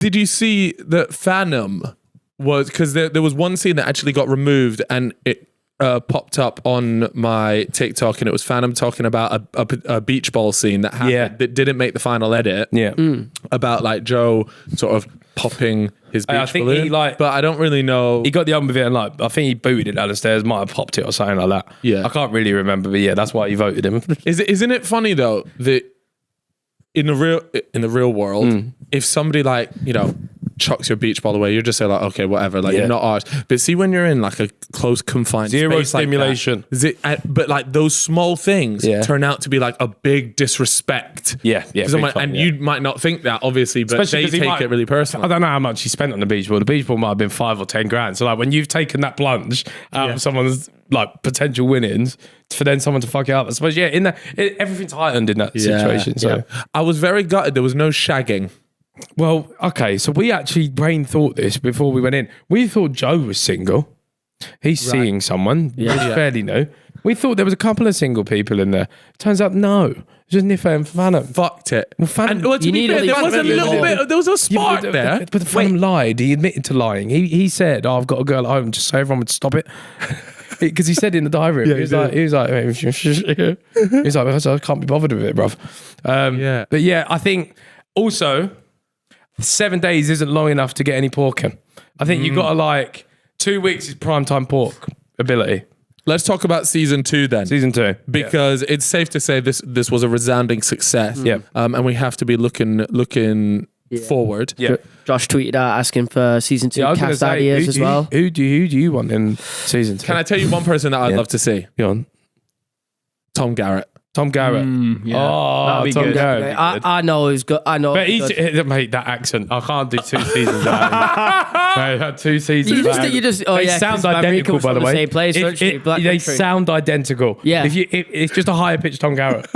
Did you see that Phantom was, because there was one scene that actually got removed and it popped up on my TikTok, and it was Phantom talking about a beach ball scene that happened that didn't make the final edit. Yeah. About like Joe sort of popping his beach I think balloon. he like, but I don't really know. He got the album with it, and like I think he booted it down the stairs, might have popped it or something like that. Yeah. I can't really remember, but yeah, that's why he voted him. Isn't it funny though that in the real world, if somebody like, you know, chucks your beach ball away, you're just say like, okay, whatever, like you're not ours. But see, when you're in like a close confined Zero space stimulation. like that, but like those small things turn out to be like a big disrespect. Yeah. You might not think that, obviously, but Especially they take it really personal. I don't know how much he spent on the beach ball. The beach ball might have been 5 or 10 grand. So like when you've taken that plunge out of someone's like potential winnings, for then someone to fuck it up, I suppose. Yeah, everything's heightened in that situation. So I was very gutted. There was no shagging. Well, okay, so we actually brain thought this before we went in. We thought Joe was single. He's seeing someone. Yeah. Fairly new. We thought there was a couple of single people in there. Turns out no. Just Niffa and Phantom. Fucked it. Well, Phantom, and, to be fair, there was a little bit, there was a spark there. But the Phantom lied. He admitted to lying. He said, I've got a girl at home, just so everyone would stop it. Because he said in the diary, he was like, I can't be bothered with it, bruv. But yeah, I think also 7 days isn't long enough to get any pork in. I think you've got to like 2 weeks is primetime pork ability. Let's talk about season 2 then. Season 2. Because it's safe to say this was a resounding success. Yeah. And we have to be looking forward. Yeah. Josh tweeted out asking for season 2 cast ideas as well. Who do you want in season 2? Can I tell you one person that I'd love to see? Go on. Tom Garrett. Tom Garrett. That'd be Tom good. Garrett. I know he's good. I know. But mate, that accent. I can't do 2 seasons out of him. 2 seasons. They sound identical, by the way. Same place, they sound identical. Yeah. It's just a higher pitched Tom Garrett.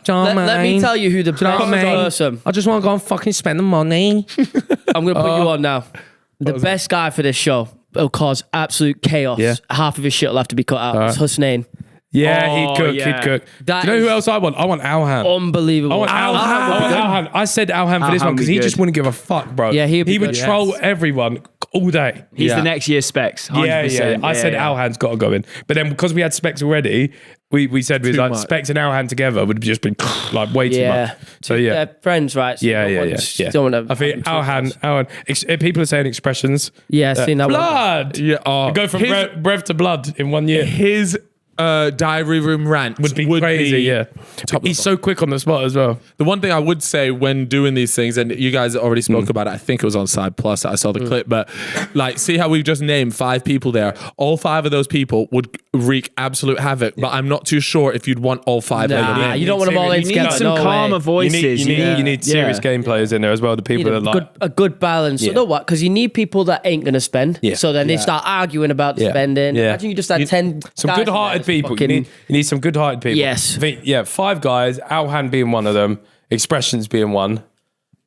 Let me tell you who the best person. I just want to go and fucking spend the money. I'm going to put you on now. The best guy for this show will cause absolute chaos. Yeah. Half of his shit will have to be cut out. It's Hussein. Yeah, he'd cook. Do you know who else I want? I want Alhan. Unbelievable. I want Alhan. I said Alhan for this one because he just wouldn't give a fuck, bro. Yeah, he would troll everyone all day. He's the next year's Specs. 100%. I said Alhan's got to go in. But then because we had Specs already, we said we was like Specs and Alhan together would just been like way too much. So they're friends, right? So yeah. Don't want to. I think Alhan. People are saying expressions. Yeah, seen that blood. One. Yeah, go from breath to blood in 1 year. His diary room rant would be crazy. He's so quick on the spot as well. The one thing I would say when doing these things, and you guys already spoke about it, I think it was on Side Plus that I saw the clip, but like, see how we've just named 5 people there. All 5 of those people would wreak absolute havoc, but I'm not too sure if you'd want all 5 of them. You don't want them all in together. You need some calmer voices. You need serious game players in there as well. The people that like a good balance. You know what? Because you need people that ain't going to spend. So then they start arguing about spending. Imagine you just had 10 some good-hearted people. You need some good-hearted people. Yes. I think, 5 guys, Alhan being one of them, Expressions being one.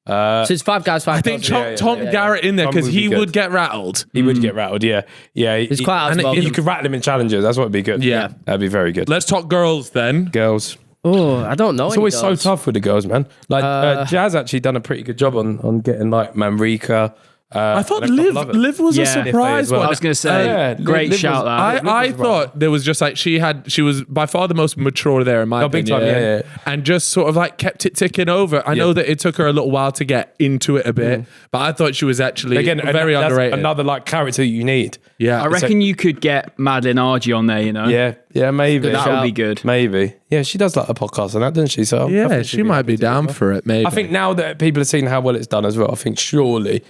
So it's 5 guys, 5 I think Tom Garrett in there because he would get rattled. He would get rattled, yeah. He's quite outspoken. You could rattle him in challenges. That's what would be good. Yeah. That'd be very good. Let's talk girls then. Girls. Oh, I don't know. It's always so tough with the girls, man. Like Jazz actually done a pretty good job on getting like Manrika. I thought Liv was a surprise one. I was going to say, great shout out. I thought there was just like she was by far the most mature there in my opinion. Big time, and just sort of like kept it ticking over. I know that it took her a little while to get into it a bit, but I thought she was actually very underrated. Another like character you need. Yeah, I reckon you could get Madeline Argy on there, you know? Yeah, maybe. That would be good. Maybe. Yeah, she does like a podcast and that, doesn't she? So yeah, she might be down for it, maybe. I think now that people have seen how well it's done as well, I think surely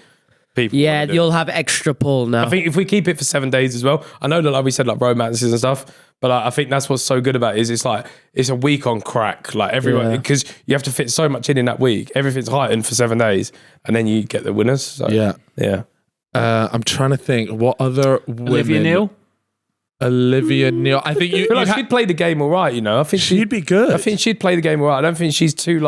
you'll have extra pull now. I think if we keep it for 7 days as well, I know that like we said like romances and stuff, but I think that's what's so good about it is it's like it's a week on crack, like everyone, because you have to fit so much in that week. Everything's heightened for 7 days, and then you get the winners. So, yeah. I'm trying to think what other women. Olivia Neal. I think she'd play the game all right. You know, I think she'd be good. I think she'd play the game all right. I don't think she's too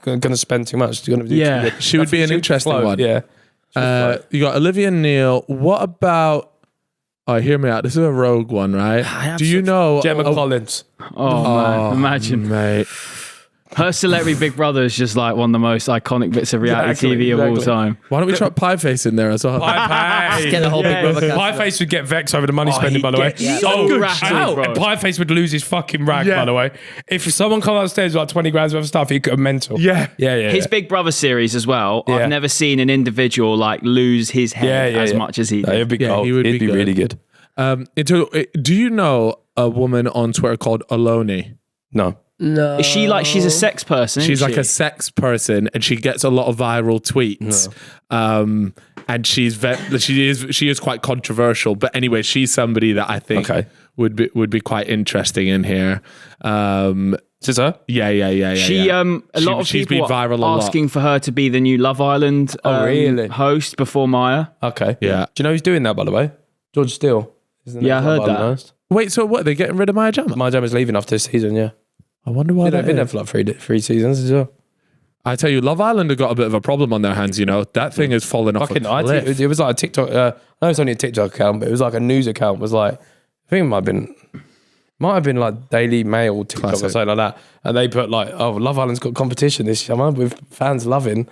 going to spend too much. She would be an interesting one. Yeah. You got Olivia Neal. What about? Oh, hear me out. This is a rogue one, right? Do you know Gemma Collins? Oh man, imagine, mate. Her Celebrity Big Brother is just like one of the most iconic bits of reality TV of all time. Why don't we try Pie Face in there as well? Get the whole Big Brother cast. Pie Face would get vexed over the money spending, by the way. so rattled, bro. And Pie Face would lose his fucking rag, by the way. If someone come upstairs with like 20 grand's worth of stuff, he'd go mental. Yeah. His Big Brother series as well. I've never seen an individual like lose his head as much as he did. He'd be gold. he would He'd be be really good. Do you know a woman on Twitter called Aloni? No. No. Is she like she's a sex person? She's isn't like a sex person, and she gets a lot of viral tweets. And she is quite controversial. But anyway, she's somebody that I think would be quite interesting in here. Is her? Yeah. She a lot of she's people been viral a asking lot. for her to be the new Love Island really? host before Maya. Okay. Yeah. Do you know who's doing that, by the way? George Steele. Yeah, I heard that. Wait, so what? They're getting rid of Maya Jama? Maya Jama's leaving after this season, yeah. I wonder why. They've been there for like three seasons as well. I tell you, Love Island have got a bit of a problem on their hands. You know, that thing is falling off. Fucking a cliff. it was like a TikTok. I know it's only a TikTok account, but it was like a news account. It was like, I think it might have been like Daily Mail TikTok or something like that. And they put like, oh, Love Island's got competition this summer with fans loving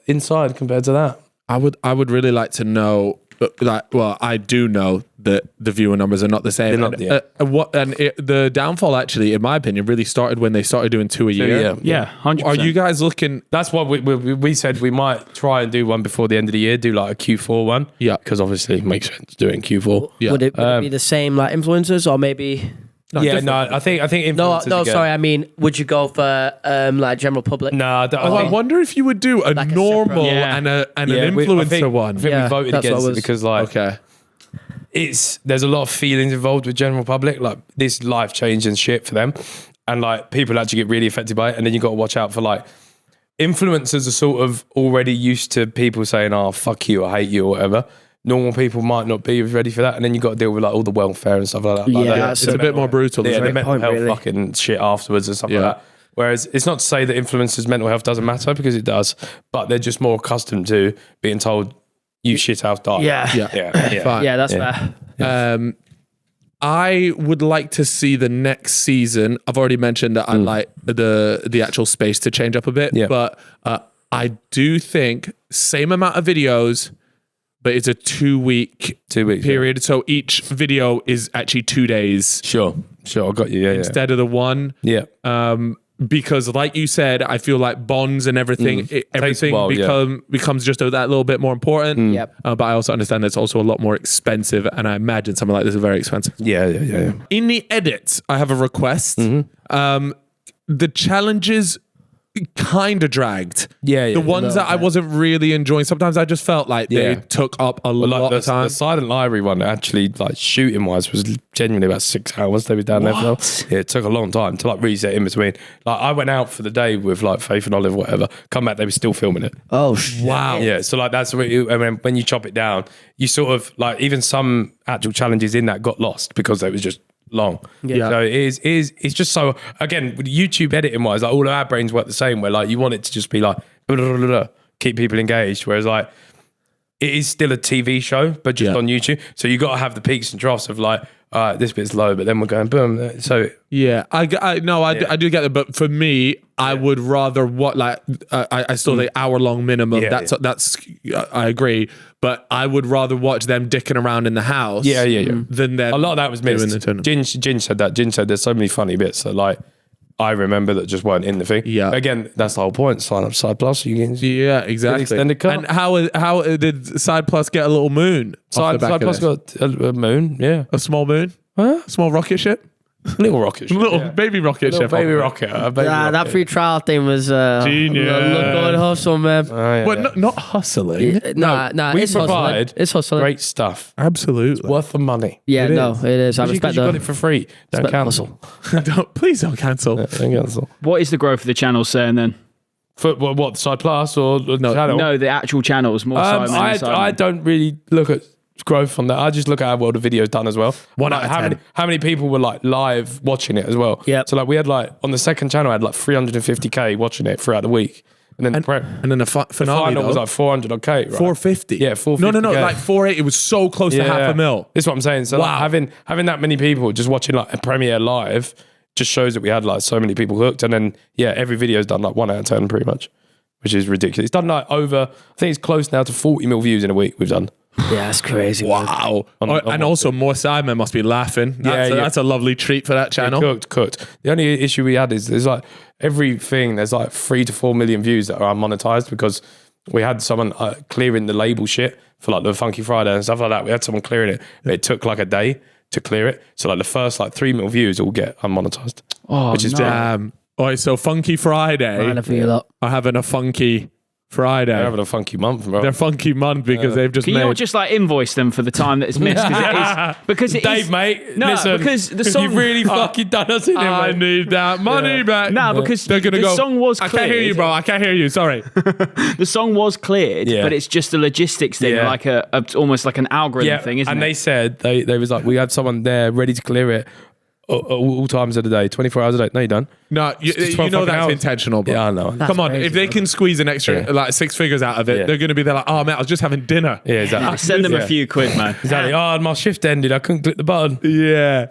Inside compared to that. I would really like to know. I do know that the viewer numbers are not the same. They're not, The downfall, actually, in my opinion, really started when they started doing 2 a year. Yeah, 100%. Are you guys looking? That's what we said we might try and do one before the end of the year, do like a Q4 one. Yeah. Because obviously it makes sense to do it in Q4. Yeah. Would it be the same like influencers or maybe? I think influencers No, again. sorry. I mean, would you go for like general public? No, I wonder if you would do a Like a normal separate- and an I influencer think one. I think we voted that's what against it was- because like Okay. there's a lot of feelings involved with general public, like this life changing shit for them, and like people actually get really affected by it, and then you got to watch out for like influencers are sort of already used to people saying, "Oh, fuck you," or "hate you," or whatever. Normal people might not be ready for that, and then you got to deal with like all the welfare and stuff like that. Like, Yeah, It's a bit more brutal. yeah, isn't the it? mental health really. fucking shit afterwards and stuff Yeah. like that. Whereas it's not to say that influencers' mental health doesn't matter, because it does, but they're just more accustomed to being told you shit house die. Yeah. yeah. Fine. Yeah, that's fair. I would like to see the next season. I've already mentioned that I like the actual space to change up a bit, Yeah. but I do think same amount of videos, but it's a 2 week 2 weeks period. So each video is actually 2 days Sure, I got you. Yeah, instead of the one. yeah. Because like you said, I feel like bonds and everything, everything a while, becomes just that little bit more important. Yep. But I also understand it's also a lot more expensive, and I imagine something like this is very expensive. Yeah. In the edit, I have a request. The challenges kind of dragged. Yeah. The ones that I wasn't really enjoying. Sometimes I just felt like they Yeah. took up a lot of time. The Silent Library one, actually, like shooting wise, was genuinely about 6 hours. They were down there for. Yeah, it took a long time to like reset in between. Like I went out for the day with like Faith and Olive, whatever. Come back, they were still filming it. Oh shit. Wow. Yeah, so like that's what you, and when you chop it down, you sort of like even some actual challenges in that got lost because it was just long. Yeah. So it's just so, again, with YouTube editing wise, like all of our brains work the same, where like you want it to just be like blah, blah, blah, blah, keep people engaged, whereas like it is still a TV show but just on YouTube, so you got to have the peaks and troughs of like this bit's low, but then we're going boom. So yeah, I do get it, but for me, I would rather what like I still the hour-long minimum. Yeah, that's I agree, but I would rather watch them dicking around in the house. Yeah. Than them. A lot of that was missed. Ginge said that. Ginge said there's so many funny bits that like I remember that just weren't in the thing. Yeah. Again, that's the whole point. Sign up Side Plus. You can Exactly. extended cut. And how did Side Plus get a little moon? Side Plus got a moon. Yeah. a small moon, Huh? a small rocket ship, Little rocket. ship, little yeah. baby rocket Little ship, baby rocket. A baby That rocket. free trial thing was Genius. Good hustle, man. Oh, yeah, but yeah. not hustling. Nah, we it's provide hustling. It's hustling. Great stuff. Absolutely. Worth the money. Yeah, no, it is. I Because respect you got that. it for free. Don't Respect the cancel. Please don't cancel. Don't cancel. What is the growth of the channel saying then? For what Side Plus or the channel? No, the actual channels, more Simon and Simon. I don't really look at growth on that. I just look at how well the video's done as well. One Like, out of 10. how many people were like live watching it as well? Yep. So like we had like on the second channel, I had like 350k watching it throughout the week, and then And then the the finale final was though, like 400k, right? 450. Yeah, 450K. No, like 480. It was so close to half a mil. That's what I'm saying. So like, Wow. having that many people just watching like a premiere live just shows that we had like so many people hooked. And then, every video's done like 1 out of 10 pretty much, which is ridiculous. It's done like over, I think it's close now to 40 mil views in a week we've done. Yeah, that's crazy. Wow. And also more Sidemen must be laughing. That's a lovely treat for that channel. Cooked. The only issue we had is there's like everything, there's like 3 to 4 million views that are unmonetized because we had someone clearing the label shit for like the Funky Friday and stuff like that. We had someone clearing it, but it took like a day to clear it. So like the first like 3 mil views all get unmonetized. Which is damn. All right, so Funky Friday are having a funky Friday. They're having a funky month, bro. They're funky month because they've just Can you not just like invoice them for the time that it's missed? Because it Dave, is, mate. No, listen, because the song you've really fucking done us in I need that money back. No, because they're gonna the song was I cleared. can't hear you, bro. I can't hear you. Sorry. The song was cleared, but it's just a logistics thing, like almost like an algorithm thing, isn't it? And they said they was like, we had someone there ready to clear it all times of the day, 24 hours a day. No, you don't. No, you know that's hours. Intentional, bro. Yeah, I know. Come on, crazy, if they can squeeze an extra like 6 figures out of it, they're going to be there like, oh man, I was just having dinner. Yeah, exactly. Send them a few quid, man. Exactly. Oh, my shift ended. I couldn't click the button. Yeah.